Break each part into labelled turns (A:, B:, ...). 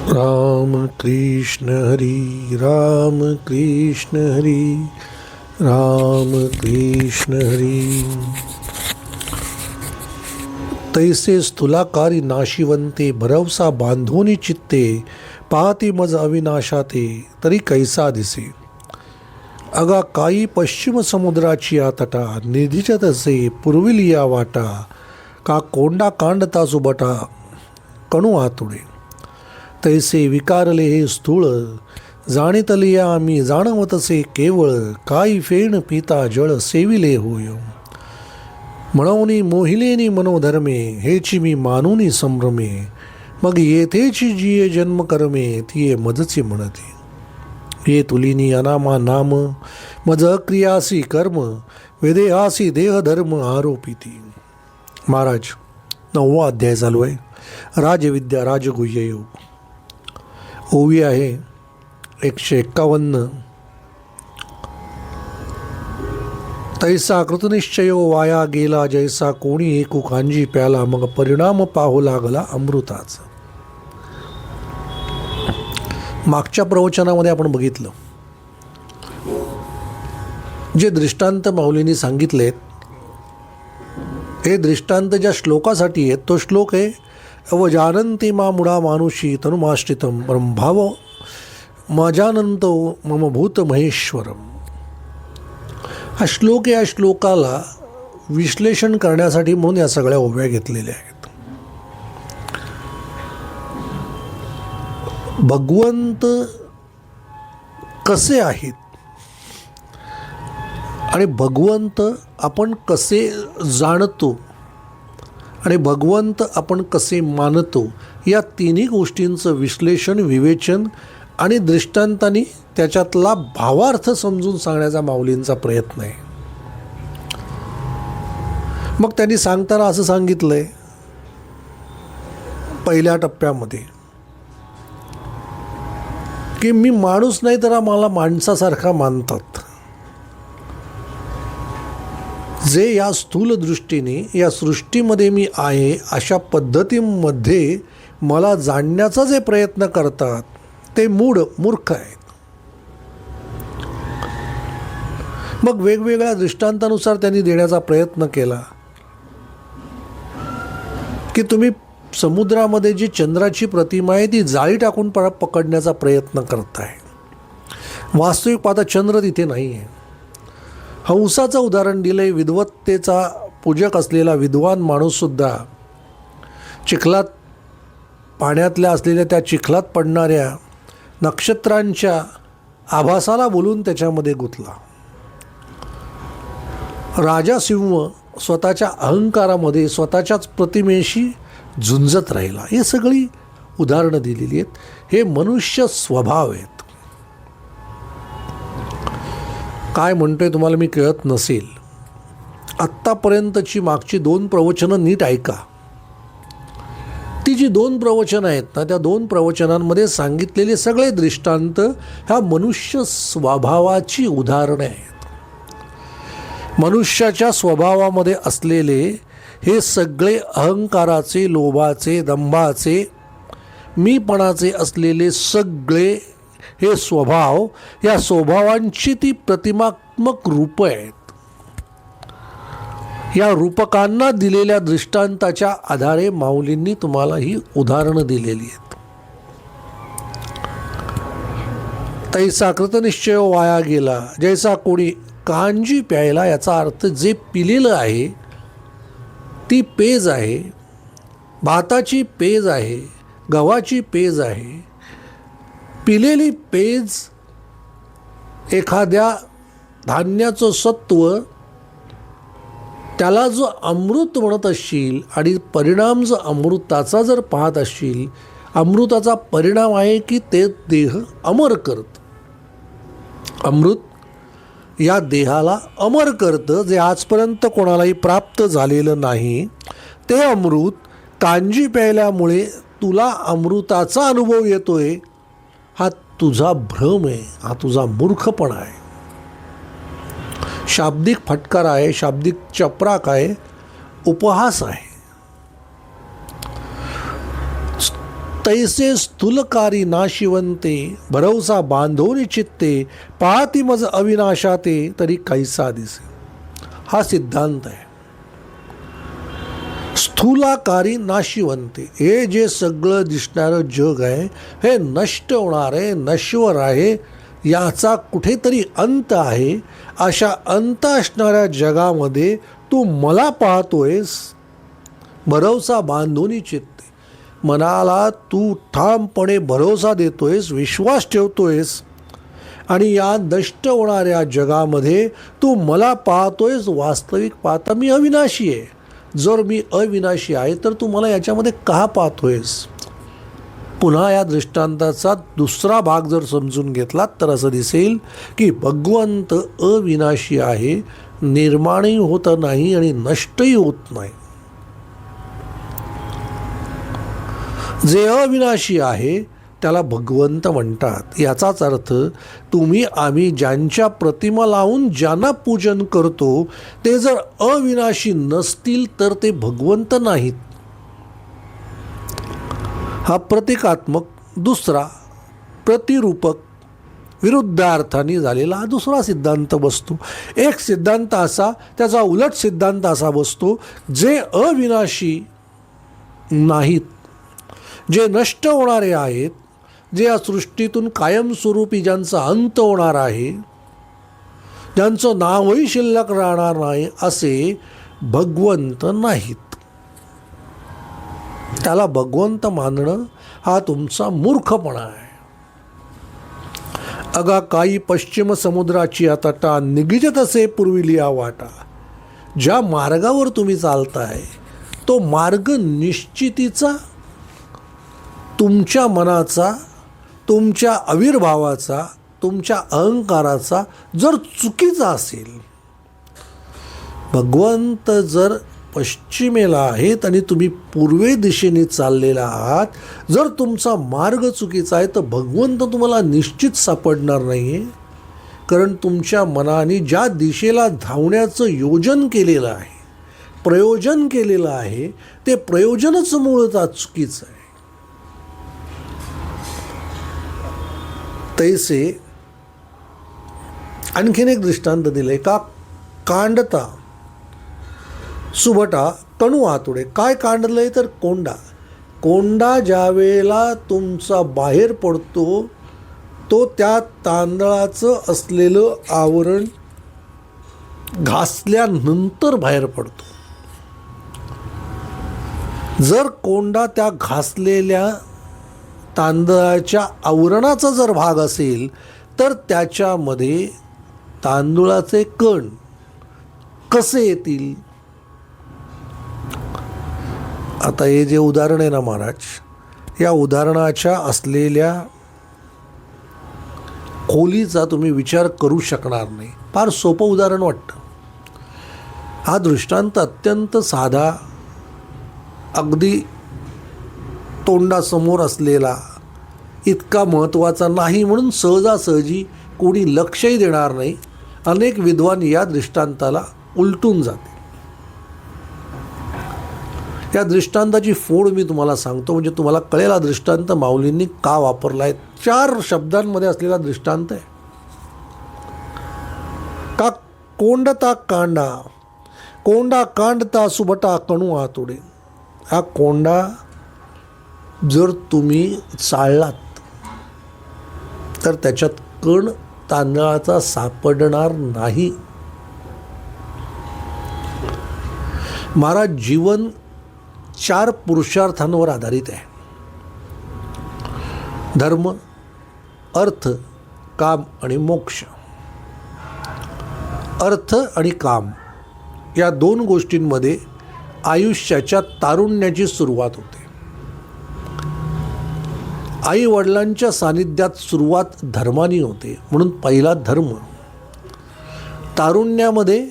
A: राम कृष्ण हरी राम कृष्ण हरी राम कृष्ण हरी. तैसे स्थूलाकारी नाशिवंते भरवसा बांधोनी चित्ते पाहती मज अविनाशाते तरी कैसा दिसे. अगा काही पश्चिम समुद्राची आतटा निधीच्या तसे पूर्विलिया वाटा का कोंडा कांडता सुबटा कणू आतुडे. तैसे विकारले हे स्थूळ जाणितलिया आम्ही जाणवतसे केवळ काही फेण पिता जळ सेविले होय. म्हणूनी मोहिलेनी मनोधर्मे हेची मी मानूनी संभ्रमे मग येथेची जिये जन्म कर्मे तिये मजचे म्हणते. ये तुलिनी अनामा नाम मज अक्रियासी कर्म वेदेहासी देहधर्म आरोपिती. महाराज 9वा अध्याय चालू आहे. राजविद्या राजगुह्य योग. ओवी आहे 151. तैसा कृतनिश्चयो वाया गेला जैसा कोणी एकू कांजी प्याला मग परिणाम पाहू लागला अमृताचा. मागच्या प्रवचनामध्ये आपण बघितलं जे दृष्टांत माऊलींनी सांगितलेत हे दृष्टांत ज्या श्लोकासाठी आहेत तो श्लोक आहे अवजानंती मा मुडा मानुषी तनुमाश्रितम ब्रह्मभाव मजानंतो मम भूत महेश्वरम. हा श्लोक या श्लोकाला विश्लेषण करण्यासाठी म्हणून या सगळ्या ओव्या घेतलेल्या आहेत. भगवंत कसे आहेत आणि भगवंत आपण कसे जाणतो आणि भगवंत आपण कसे मानतो या तिन्ही गोष्टींचं विश्लेषण विवेचन आणि दृष्टांतांनी त्याच्यातला भावार्थ समजून सांगण्याचा माऊलींचा प्रयत्न आहे. मग त्यांनी सांगताना असं सांगितलंय पहिल्या टप्प्यामध्ये की मी माणूस नाही तर मला माणसासारखा मानतात. जे या स्थूल दृष्टीने या सृष्टीमध्ये मी आहे अशा पद्धतीमध्ये मला जाणण्याचा जे प्रयत्न करतात ते मूर्ख आहेत. मग वेगवेगळ्या दृष्टांतानुसार त्यांनी देण्याचा प्रयत्न केला की तुम्ही समुद्रामध्ये जी चंद्राची प्रतिमा आहे ती जाळी टाकून पकडण्याचा प्रयत्न करताय. वास्तविक पाहता चंद्र तिथे नाही आहे. हंसाचं उदाहरण दिलंय. विद्वत्तेचा पूजक असलेला विद्वान माणूससुद्धा चिखलात पाण्यातल्या असलेल्या त्या चिखलात पडणाऱ्या नक्षत्रांच्या आभासाला बोलून त्याच्यामध्ये गुंतला. राजा सिंह स्वतःच्या अहंकारामध्ये स्वतःच्याच प्रतिमेशी झुंजत राहिला. ही सगळी उदाहरणं दिलेली आहेत. हे मनुष्य स्वभाव आहेत. काय म्हणतोय तुम्हाला मी कळत नसेल, आत्तापर्यंतची मागची 2 प्रवचनं नीट ऐका. ती जी 2 प्रवचनं आहेत ना त्या 2 प्रवचनांमध्ये सांगितलेले सगळे दृष्टांत ह्या मनुष्य स्वभावाची उदाहरणे आहेत. मनुष्याच्या स्वभावामध्ये असलेले हे सगळे अहंकाराचे, लोभाचे, दंभाचे, मीपणाचे असलेले सगळे हे स्वभाव या स्वभावांची ती प्रतिमात्मक रूपं आहेत. या रूपकांना दिलेल्या दृष्टांताच्या आधारे माऊलींनी तुम्हाला ही उदाहरणं दिलेली आहेत. तैसा कृतनिश्चय वाया गेला जैसा कोणी कांजी प्यायला. याचा अर्थ जे पिलेलं आहे ती पेज आहे, भाताची पेज आहे, गव्हाची पेज आहे. पिलेली पेज एखाद्या धान्याचं सत्व त्याला जो अमृत म्हणत असशील आणि परिणाम जर अमृताचा जर पाहत असशील, अमृताचा परिणाम आहे की ते देह अमर करतं. अमृत या देहाला अमर करतं. जे आजपर्यंत कोणालाही प्राप्त झालेलं नाही ते अमृत कांजी प्यायल्यामुळे तुला अमृताचा अनुभव येतोय. हा तुझा भ्रम आहे, हा तुझा मूर्खपणा आहे, शाब्दिक फटकार आहे, शाब्दिक चपराक आहे, उपहास आहे. तैसे स्थूलकारी नाशिवंते भरवसा बांधोनी चित्ते पाहती मज अविनाशाते तरी कैसा दिसे. हा सिद्धांत आहे. स्थूलाकारी नाशिवंते, हे जे सगळं दिसणारं जग आहे हे नष्ट होणार आहे, नश्वर आहे, याचा कुठेतरी अंत आहे. अशा अंत असणाऱ्या जगामध्ये तू मला पाहतोयस, भरवसा बांधूनी चित्ते, मनाला तू ठामपणे भरोसा देतोयस, विश्वास ठेवतोयस, आणि या नष्ट होणाऱ्या जगामध्ये तू मला पाहतोयस. वास्तविक पाहता मी अविनाशी आहे. जर मी अविनाशी आहे तर तू मला याच्यामध्ये का पाहतोयस? पुन्हा या दृष्टांताचा दुसरा भाग जर समजून घेतलात तर असं दिसेल की भगवंत अविनाशी आहे, निर्माणही होत नाही आणि नष्टही होत नाही. जे अविनाशी आहे त्याला भगवंत म्हणतात. याचाच अर्थ तुम्ही आम्ही ज्यांच्या प्रतिमा लावून ज्यांना पूजन करतो ते जर अविनाशी नसतील तर ते भगवंत नाहीत. हा प्रतिकात्मक दुसरा प्रतिरूपक विरुद्धार्थाने झालेला हा दुसरा सिद्धांत बसतो. एक सिद्धांत असा, त्याचा उलट सिद्धांत असा बसतो, जे अविनाशी नाहीत, जे नष्ट होणारे आहेत, जे या सृष्टीतून कायमस्वरूपी ज्यांचा अंत होणार आहे, ज्यांचं नावही शिल्लक राहणार नाही, असे भगवंत नाहीत. त्याला भगवंत मानणं हा तुमचा मूर्खपणा आहे. अगा काही पश्चिम समुद्राची तटा निगिजत असे पूर्विलिया वाटा. ज्या मार्गावर तुम्ही चालताय तो मार्ग निश्चितीचा, तुमच्या मनाचा, तुमच्या आविर्भावाचा, तुमच्या अहंकाराचा जर चुकीचा असेल, भगवंत जर पश्चिमेला आहेत आणि तुम्ही पूर्वे दिशेने चाललेला आहात, जर तुमचा मार्ग चुकीचा आहे तर भगवंत तुम्हाला निश्चित सापडणार नाही आहे. कारण तुमच्या मनाने ज्या दिशेला धावण्याचं योजन केलेलं आहे, प्रयोजन केलेलं आहे, ते प्रयोजनच मूळतः चुकीचं आहे. तैसे आणखीन एक दृष्टांत दिले का कांडता सुभटा कणू आतुडे. काय कांडलंय तर कोंडा. कोंडा ज्या वेळेला तुमचा बाहेर पडतो तो त्या तांदळाचं असलेलं आवरण घासल्यानंतर बाहेर पडतो. जर कोंडा त्या घासलेल्या तांदळाच्या आवरणाचा जर भाग असेल तर त्याच्यामध्ये तांदूळाचे कण कसे येतील? आता हे जे उदाहरण आहे ना महाराज, या उदाहरणाच्या असलेल्या खोलीचा तुम्ही विचार करू शकणार नाही. फार सोपं उदाहरण वाटतं. हा दृष्टांत अत्यंत साधा, अगदी तोंडासमोर असलेला, इतका महत्त्वाचा नाही म्हणून सहजासहजी कोणी लक्षही देणार नाही. अनेक विद्वान या दृष्टांताला उलटून जाते. या दृष्टांताची फोड मी तुम्हाला सांगतो म्हणजे तुम्हाला कळेल हा दृष्टांत माऊलींनी का वापरला आहे. 4 शब्दांमध्ये असलेला दृष्टांत आहे. का कोंडता कांडा, कोंडा कांडता सुभटा कणू आतुडे. हा कोंडा जर तुम्ही चाळलात तर त्याच्यात कण तांदळाचा सापडणार नाही. महाराज, जीवन 4 पुरुषार्थांवर आधारित आहे. धर्म, अर्थ, काम आणि मोक्ष. अर्थ आणि काम या 2 गोष्टींमध्ये आयुष्याच्या तारुण्याची सुरुवात होते. आई वडिलांच्या सानिध्यात सुरुवात धर्माने होते म्हणून पहिला धर्म. तारुण्यामध्ये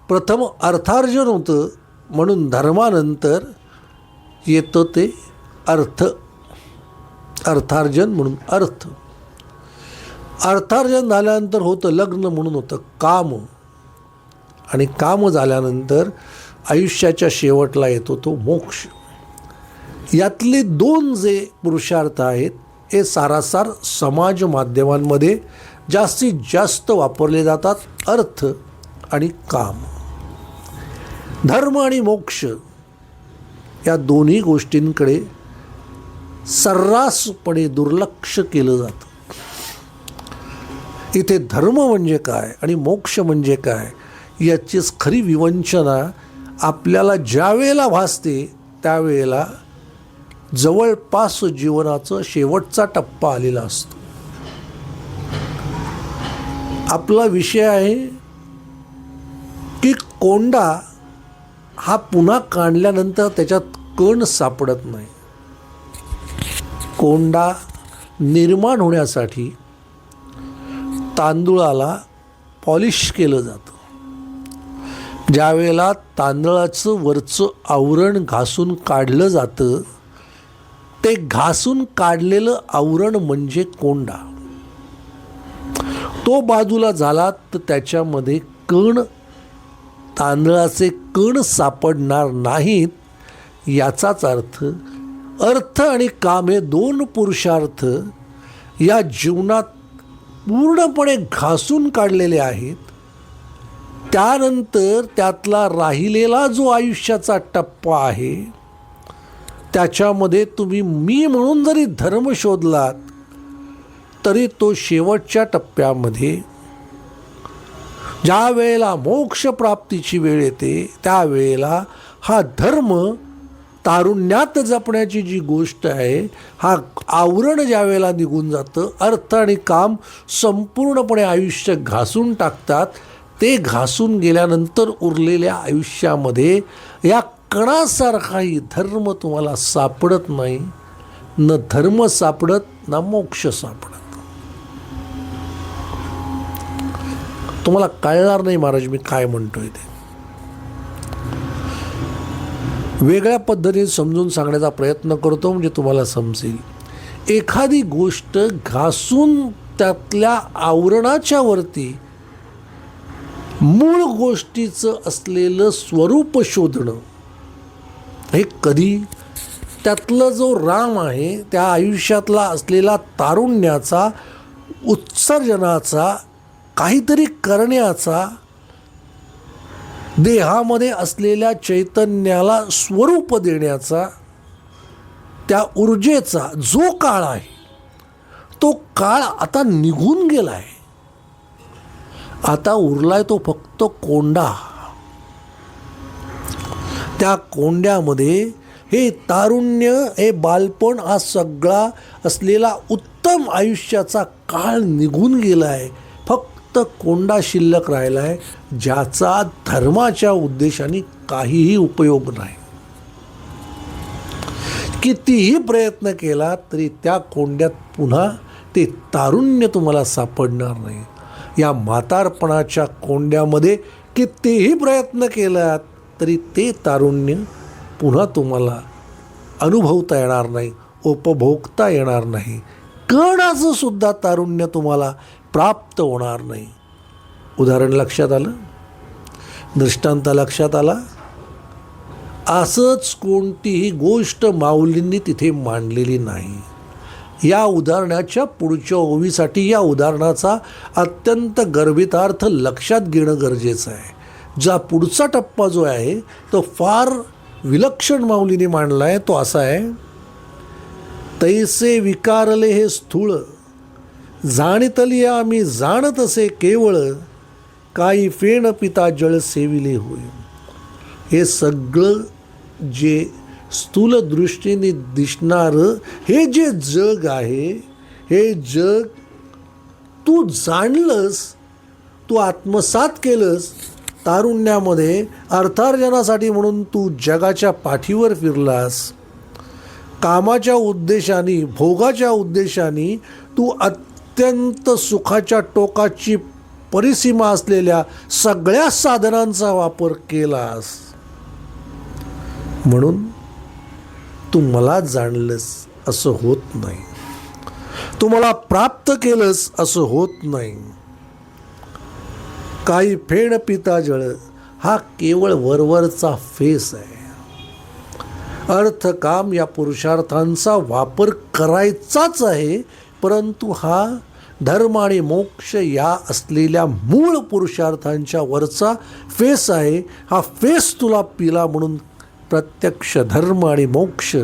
A: प्रथम अर्थार्जन होतं म्हणून धर्मानंतर येतं ते अर्थ. अर्थार्जन म्हणून अर्थ. अर्थार्जन झाल्यानंतर होतं लग्न म्हणून होतं काम. आणि काम झाल्यानंतर आयुष्याच्या शेवटला येतो तो मोक्ष. यातले दोन जे पुरुषार्थ आहेत हे सारासार समाज माध्यमांमध्ये जास्तीत जास्त वापरले जातात, अर्थ आणि काम. धर्म आणि मोक्ष या दोन्ही गोष्टींकडे सर्रासपणे दुर्लक्ष केलं जातं. इथे धर्म म्हणजे काय आणि मोक्ष म्हणजे काय याचीच खरी विवंचना आपल्याला ज्या वेळेला भासते त्यावेळेला जवळपास जीवनाचा शेवटचा टप्पा आलेला असतो. आपला विषय आहे की कोंडा हा पुन्हा काढल्यानंतर त्याच्यात कण सापडत नाही. कोंडा निर्माण होण्यासाठी तांदूळाला पॉलिश केलं जातं. ज्या वेळेला तांदळाचं वरचं आवरण घासून काढलं जातं ते घासून काढलेलं आवरण म्हणजे कोंडा. तो बाजूला झाला तर त्याच्यामध्ये कण, तांदळाचे कण सापडणार नाहीत. याचाच अर्थ आणि काम हे दोन पुरुषार्थ या जीवनात पूर्णपणे घासून काढलेले आहेत. त्यानंतर त्यातला राहिलेला जो आयुष्याचा टप्पा आहे त्याच्यामध्ये तुम्ही मी म्हणून जरी धर्म शोधलात तरी तो शेवटच्या टप्प्यामध्ये ज्या वेळेला मोक्षप्राप्तीची वेळ येते त्यावेळेला हा धर्म तारुण्यात जपण्याची जी गोष्ट आहे, हा आवरण ज्या वेळेला निघून जातं, अर्थ आणि काम संपूर्णपणे आयुष्य घासून टाकतात. ते घासून गेल्यानंतर उरलेल्या आयुष्यामध्ये या कणासारखाही धर्म तुम्हाला सापडत नाही. न धर्म सापडत ना मोक्ष सापडत. तुम्हाला कळणार नाही महाराज मी काय म्हणतोय ते. वेगळ्या पद्धतीने समजून सांगण्याचा प्रयत्न करतो म्हणजे तुम्हाला समजेल. एखादी गोष्ट घासून त्यातल्या आवरणाच्या वरती मूळ गोष्टीचं असलेलं स्वरूप शोधणं हे कधी त्यातलं जो राम आहे त्या आयुष्यातला असलेला तारुण्याचा, उत्सर्जनाचा, काहीतरी करण्याचा, देहामध्ये असलेल्या चैतन्याला स्वरूप देण्याचा, त्या ऊर्जेचा जो काळ आहे तो काळ आता निघून गेला आहे. आता उरलाय तो फक्त कोंडा. त्या कोंड्यामध्ये हे तारुण्य, हे बालपण, हा सगळा असलेला उत्तम आयुष्याचा काळ निघून गेला आहे. फक्त कोंडा शिल्लक राहिला आहे ज्याचा धर्माच्या उद्देशाने काहीही उपयोग नाही. कितीही प्रयत्न केला तरी त्या कोंड्यात पुन्हा ते तारुण्य तुम्हाला सापडणार नाही. या म्हातारपणाच्या कोंड्यामध्ये कितीही प्रयत्न केलात तरी ते तारुण्य पुन्हा तुम्हाला अनुभवता येणार नाही, उपभोगता येणार नाही. कणाचं सुद्धा तारुण्य तुम्हाला प्राप्त होणार नाही. उदाहरण लक्षात आलं? दृष्टांत लक्षात आला? असंच कोणतीही गोष्ट माऊलींनी तिथे मांडलेली नाही. या उदाहरणाच्या पुढच्या ओवीसाठी या उदाहरणाचा अत्यंत गर्भितार्थ लक्षात घेणं गरजेचं आहे. ज्या पुढचा टप्पा जो आहे तो फार विलक्षण माऊलीने मांडला आहे. तो असा आहे, तैसे विकारले हे स्थूळ, जाणितली आम्ही जाणत असे केवळ, काही फेण पिता जळ सेविले होय. हे सगळं जे स्थूल दृष्टीने दिसणारं हे जे जग आहे, हे जग तू जाणलंस, तू आत्मसात केलंस. तारुण्यामध्ये अर्थार्जनासाठी म्हणून तू जगाच्या पाठीवर फिरलास. कामाच्या उद्देशाने, भोगाच्या उद्देशाने तू अत्यंत सुखाच्या टोकाची परिसीमा असलेल्या सगळ्या साधनांचा वापर केलास. म्हणून तू मला जाणलंस असं होत नाही, तू मला प्राप्त केलंस असं होत नाही. काही फेण पिता जळ हा केवळ वरवरचा फेस आहे. अर्थ काम या पुरुषार्थांचा वापर करायचाच आहे, परंतु हा धर्म आणि मोक्ष या असलेल्या मूळ पुरुषार्थांच्या वरचा फेस आहे. हा फेस तुला पिला म्हणून प्रत्यक्ष धर्म आणि मोक्ष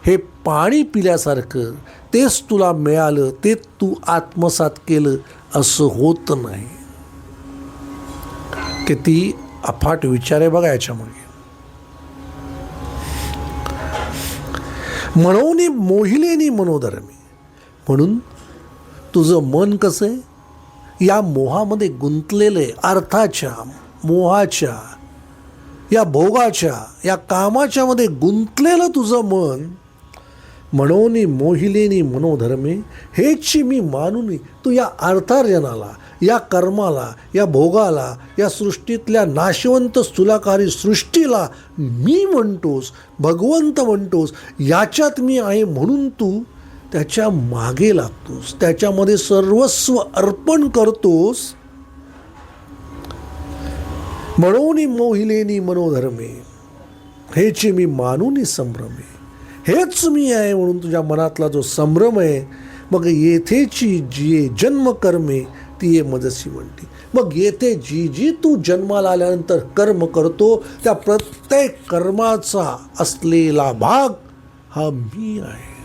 A: हे पाणी पिल्यासारखं तेच तुला मिळालं, ते तू आत्मसात केलं असं होत नाही. किती अफाट विचार आहे बघा याच्यामध्ये. म्हणून मोहिलेनी मनोधर्मी, म्हणून तुझं मन कसं आहे, या मोहामध्ये गुंतलेलं आहे. अर्थाच्या, मोहाच्या, या भोगाच्या, या कामाच्या मध्ये गुंतलेलं तुझं मन. म्हणून मोहिलेनी मनोधर्मे, हेच मी मानून तू या अर्थार्जनाला, या कर्माला, या भोगाला, या सृष्टीतल्या नाशवंत स्थूलाकारी सृष्टीला मी म्हणतोस, भगवंत म्हणतोस, याच्यात मी आहे म्हणून तू त्याच्या मागे लागतोस, त्याच्यामध्ये सर्वस्व अर्पण करतोस. म्हणून मोहिलेनी मनोधर्मे, हेच मी मानून संभ्रमे, हेच मी आहे म्हणून तुझ्या मनातला जो संभ्रम आहे, मग येथेची जी जन्मकर्मे ती ये मजसी म्हणते. मग येथे जी जी तू जन्माला आल्यानंतर कर्म करतो, त्या प्रत्येक कर्माचा असलेला भाग हा मी आहे.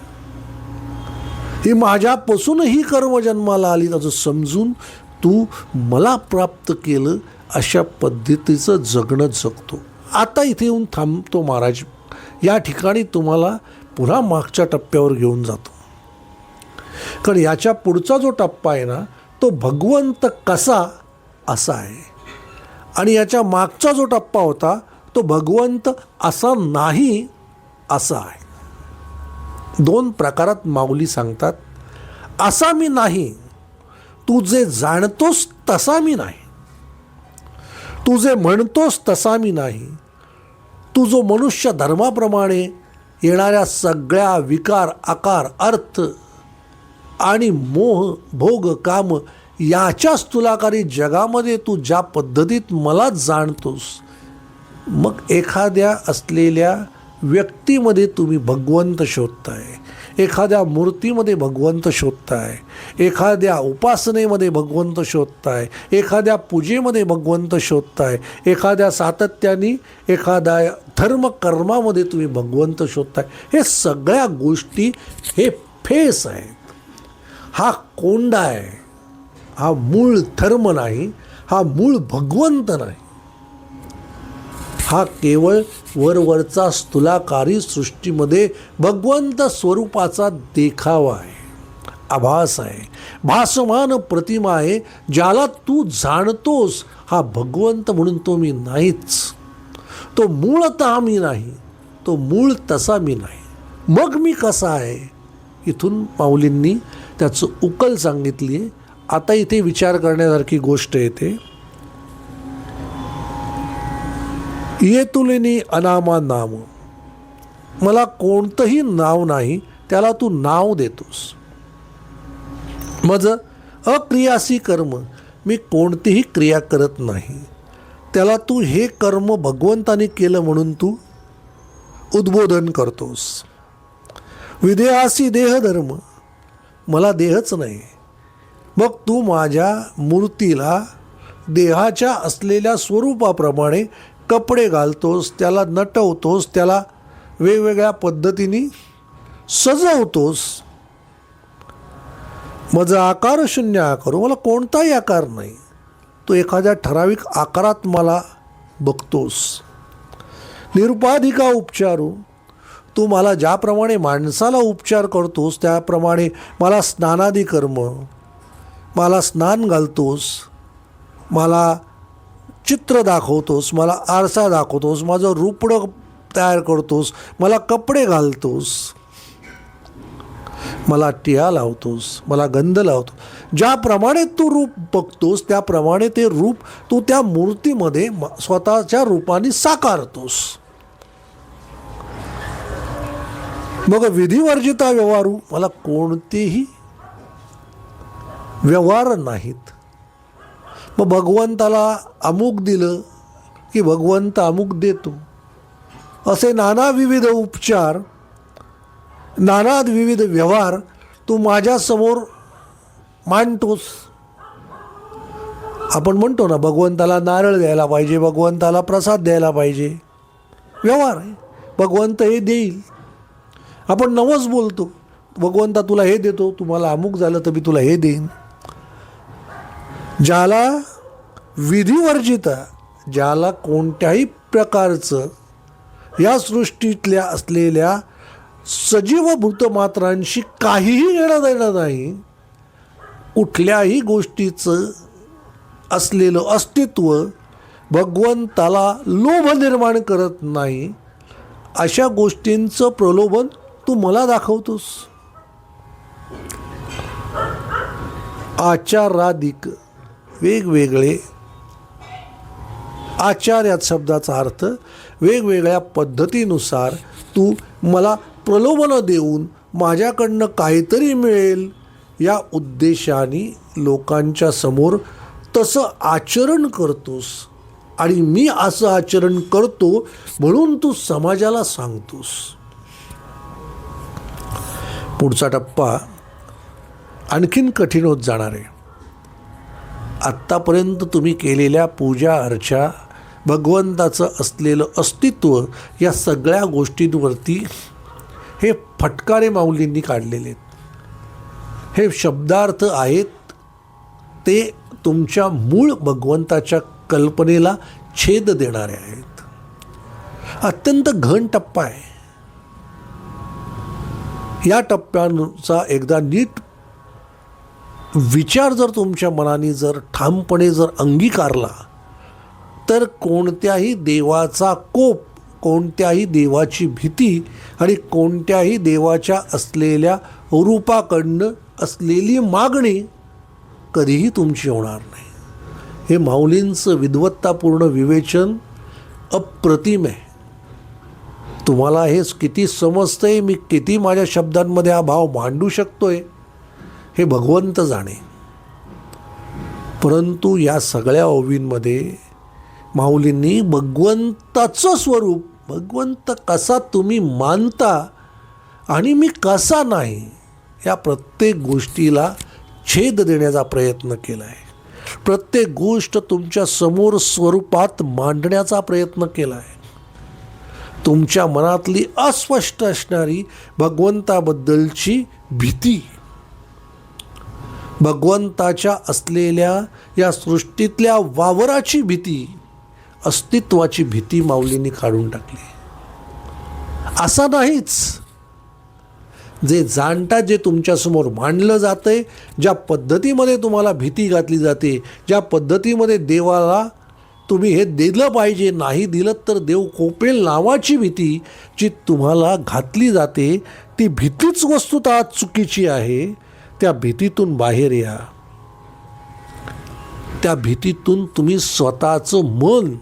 A: ही माझ्यापासून ही कर्म जन्माला आली असं समजून तू मला प्राप्त केलं अशा पद्धतीचं जगणं जगतो. आता इथे येऊन थांबतो महाराज. या ठिकाणी तुम्हाला पुन्हा मागच्या टप्प्यावर घेऊन जातो, कारण याच्या पुढचा जो टप्पा आहे ना, तो भगवंत कसा असा आहे, आणि याच्या मागचा जो टप्पा होता तो भगवंत असा नाही असा आहे. दोन प्रकारात माऊली सांगतात. असा मी नाही, तू जे जाणतोस तसा मी नाही, तू जे म्हणतोस तसा मी नाही, तू जो मनुष्य धर्माप्रमाणे येणाऱ्या सगळ्या विकार, आकार, अर्थ आणि मोह, भोग, काम याच्याच तुलाकारी जगामध्ये तू ज्या पद्धतीत मला जाणतोस, मग एखाद्या असलेल्या व्यक्तीमध्ये तुम्ही भगवंत शोधताय, एखाद्या मूर्तीमध्ये भगवंत शोधताय, एखाद्या उपासनेमध्ये भगवंत शोधताय, एखाद्या पूजेमध्ये भगवंत शोधताय, एखाद्या सातत्याने एखाद्या धर्मकर्मामध्ये तुम्ही भगवंत शोधताय. हे सगळ्या गोष्टी हे फेस आहेत. हा कोंडा आहे, हा मूळ धर्म नाही, हा मूळ भगवंत नाही. हा केवळ वरवरचा स्थूलाकारी सृष्टीमध्ये भगवंत स्वरूपाचा देखावा आहे, आभास आहे, भासमान प्रतिमा आहे. ज्याला तू जाणतोस हा भगवंत म्हणून तो मी नाहीच. तो मूळतः मी नाही, तो मूळ तसा मी नाही. मग मी कसा आहे, इथून माऊलींनी त्याचं उकल सांगितली आहे. आता इथे विचार करण्यासारखी गोष्ट येते. ये तुलेनी अनामा नाम, मला कोणतंही नाव नाही, त्याला तू नाव देतोस. माझं अक्रियासी कर्म, मी कोणतीही क्रिया करत नाही, त्याला तू हे कर्म भगवंताने केलं म्हणून तू उद्बोधन करतोस. विदेहासी देहधर्म, मला देहच नाही, मग तू माझ्या मूर्तीला देहाच्या असलेल्या स्वरूपाप्रमाणे कपडे घालतोस, त्याला नटवतोस, त्याला वेगवेगळ्या पद्धतीने सजवतोस. माझं आकार शून्य आकारो, मला कोणताही आकार नाही, तो एखाद्या ठराविक आकारात मला बघतोस. निरुपाधिका उपचारू, तू मला ज्याप्रमाणे माणसाला उपचार करतोस त्याप्रमाणे मला स्नानादी कर्म, मला स्नान घालतोस, मला चित्र दाखवतोस, मला आरसा दाखवतोस, माझं रूपडं तयार करतोस, मला कपडे घालतोस, मला टिया लावतोस, मला गंध लावतो. ज्याप्रमाणे तू रूप बघतोस त्याप्रमाणे ते रूप तू त्या मूर्तीमध्ये स्वतःच्या रूपाने साकारतोस. मग विधिवर्जिता व्यवहारू, मला कोणतेही व्यवहार नाहीत. मग भगवंताला अमुक दिलं की भगवंत अमुक देतो, असे नाना विविध उपचार, नाना विविध व्यवहार तू माझ्यासमोर मांडतोस. आपण म्हणतो ना, भगवंताला नारळ द्यायला पाहिजे, भगवंताला प्रसाद द्यायला पाहिजे. व्यवहार आहे, भगवंत हे देईल. आपण नवस बोलतो, भगवंता तुला हे देतो, तुम्हाला अमुक झालं तर मी तुला हे देईन. ज्याला विधिवर्जित, ज्याला कोणत्याही प्रकारचं या सृष्टीतल्या असलेल्या सजीव भूतमात्रांशी काहीही घेणं देणं नाही, कुठल्याही गोष्टीचं असलेलं अस्तित्व भगवंताला लोभ निर्माण करत नाही, अशा गोष्टींचं प्रलोभन तू मला दाखवतोस. आचाराधिक वेगवेगळे, आचार या शब्दाचा अर्थ वेगवेगळ्या पद्धतीनुसार तू मला प्रलोभनं देऊन माझ्याकडनं काहीतरी मिळेल या उद्देशाने लोकांच्या समोर तसं आचरण करतोस. आणि मी असं आचरण करतो म्हणून तू समाजाला सांगतोस. पुढचा टप्पा आणखीन कठीण होत जाणार आहे. आत्तापर्यंत तुम्ही केलेल्या पूजा अर्चा, भगवंताचं असलेलं अस्तित्व, या सगळ्या गोष्टींवरती हे फटकारे माऊलींनी काढलेले आहेत. हे शब्दार्थ आहेत, ते तुमच्या मूळ भगवंताच्या कल्पनेला छेद देणारे आहेत. अत्यंत घन टप्पा आहे. या टप्प्याचा एकदा नीट विचार जर तुमच्या मनाने जर ठामपणे जर अंगीकारला, तर कोणत्याही देवाचा कोप, कोणत्याही देवाची भीती आणि कोणत्याही देवाच्या असलेल्या रूपाकडनं असलेली मागणी कधीही तुमची होणार नाही. हे माऊलींचं विद्वत्तापूर्ण विवेचन अप्रतिम आहे. तुम्हाला हे किती समजतंय, मी किती माझ्या शब्दांमध्ये हा भाव मांडू शकतोय, हे भगवंत जाणे. परंतु या सगळ्या ओवींमध्ये माऊलींनी भगवंताचं स्वरूप, भगवंत कसा तुम्ही मानता आणि मी कसा नाही, या प्रत्येक गोष्टीला छेद देण्याचा प्रयत्न केला आहे. प्रत्येक गोष्ट तुमच्या समोर स्वरूपात मांडण्याचा प्रयत्न केला आहे. तुमच्या मनातली अस्पष्ट असणारी भगवंताबद्दलची भीती, भगवंताच्या असलेल्या या सृष्टीतल्या वावराची भीती, अस्तित्वाची भीती माऊलींनी काढून टाकली. असं नाहीच, जे जाणता, जे तुमच्यासमोर मांडलं जातंय, ज्या पद्धतीमध्ये तुम्हाला भीती घातली जाते, ज्या पद्धतीमध्ये देवाला तुम्ही हे दिलं पाहिजे, नाही दिलं तर देव कोपेल नावाची भीती जी तुम्हाला घातली जाते, ती भीतीच वस्तुतः चुकीची आहे. त्या भीतीतून बाहेर या. त्या भीतीतून तुम्ही स्वतःचं मन,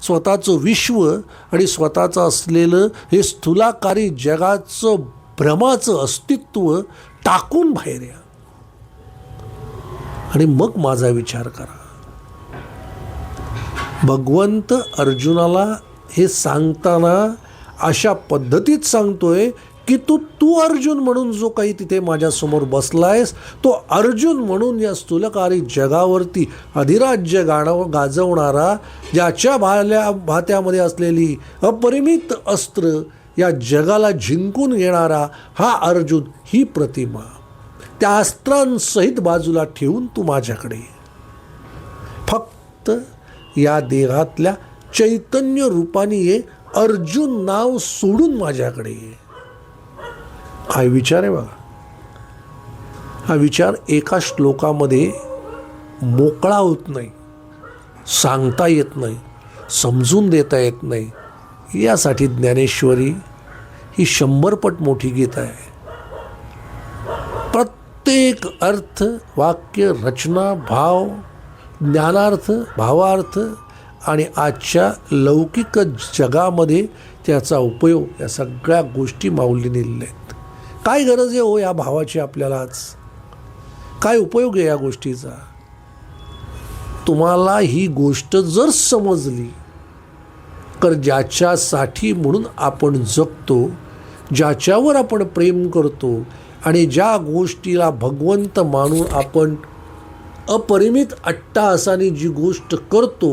A: स्वतःचं विश्व आणि स्वतःचं असलेलं हे स्थूलाकारी जगाचं भ्रमाचं अस्तित्व टाकून बाहेर या आणि मग माझा विचार करा. भगवंत अर्जुनाला हे सांगताना अशा पद्धतीत सांगतोय की तू अर्जुन म्हणून जो काही तिथे माझ्यासमोर बसलायस, तो अर्जुन म्हणून या स्थूलकारी जगावरती अधिराज्य गाजवणारा, ज्याच्या भात्यामध्ये असलेली अपरिमित अस्त्र या जगाला जिंकून घेणारा हा अर्जुन, ही प्रतिमा त्या अस्त्रांसहित बाजूला ठेवून तू माझ्याकडे ये. फक्त या देहातल्या चैतन्य रूपाने ये, अर्जुन नाव सोडून माझ्याकडे ये. हा विचार आहे बघा. हा विचार एका श्लोकामध्ये मोकळा होत नाही, सांगता येत नाही, समजून देता येत नाही. यासाठी ज्ञानेश्वरी ही 100 पट मोठी गीता आहे. प्रत्येक अर्थ, वाक्य, रचना, भाव, ज्ञानार्थ, भावार्थ आणि आजच्या लौकिक जगामध्ये त्याचा उपयोग, या सगळ्या गोष्टी माऊलीने लिहिल्या आहेत. काय गरज आहे हो या भावाची आपल्याला? आज काय उपयोग आहे या गोष्टीचा? तुम्हाला ही गोष्ट जर समजली कारण ज्याच्यासाठी म्हणून आपण जगतो, ज्याच्यावर आपण प्रेम करतो आणि ज्या गोष्टीला भगवंत मानून आपण अपरिमित अट्टहासाने जी गोष्ट करतो,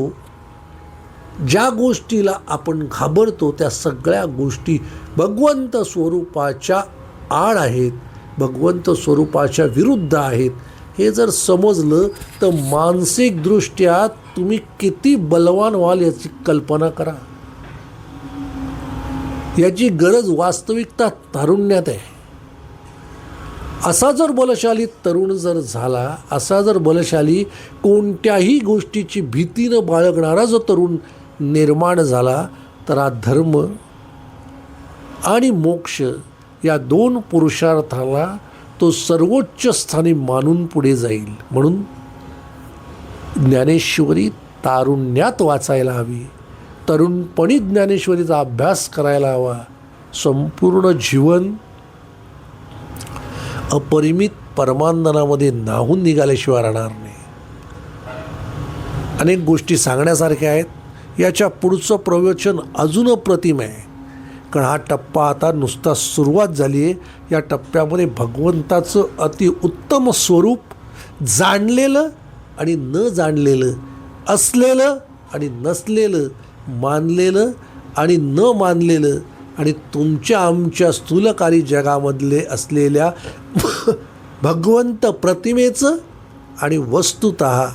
A: ज्या गोष्टीला आपण घाबरतो, त्या सगळ्या गोष्टी भगवंत स्वरूपाच्या आड आहेत, भगवंत स्वरूपाच्या विरुद्ध आहेत. हे जर समजलं तर मानसिकदृष्ट्या तुम्ही किती बलवान व्हाल याची कल्पना करा. याची गरज वास्तविकता तारुण्यात आहे. असा जर बलशाली तरुण जर झाला, असा जर बलशाली कोणत्याही गोष्टीची भीती न बाळगणारा जो तरुण निर्माण झाला, तर हा धर्म आणि मोक्ष या दोन पुरुषार्थाला तो सर्वोच्च स्थानी मानून पुढे जाईल. म्हणून ज्ञानेश्वरी तारुण्यात वाचायला हवी, तरुणपणी ज्ञानेश्वरीचा अभ्यास करायला हवा. संपूर्ण जीवन अपरिमित परमानंदामध्ये न्हाऊन निघाल्याशिवाय राहणार नाही. अनेक गोष्टी सांगण्यासारख्या आहेत. याच्या पुढचं प्रवचन अजून अप्रतिम आहे, कारण हा टप्पा आता नुसता सुरुवात झाली आहे. या टप्प्यामध्ये भगवंताचं अतिउत्तम स्वरूप जाणलेलं आणि न जाणलेलं, असलेलं आणि नसलेलं, मानलेलं आणि न मानलेलं, आणि तुमच्या आमच्या स्थूलकारी जगामधले असलेल्या भगवंत प्रतिमेचं आणि वस्तुतः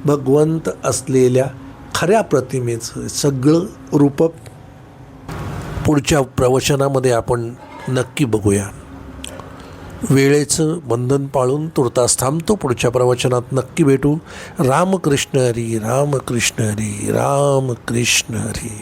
A: भगवंत असलेल्या खऱ्या प्रतिमेचं सगळं रूप पुढच्या प्रवचनामध्ये आपण नक्की बघूया. वेळेचं बंधन पाळून तुर्तास थांबतो. पुढच्या प्रवचनात नक्की भेटू. रामकृष्ण हरी, रामकृष्ण हरी, रामकृष्ण हरी.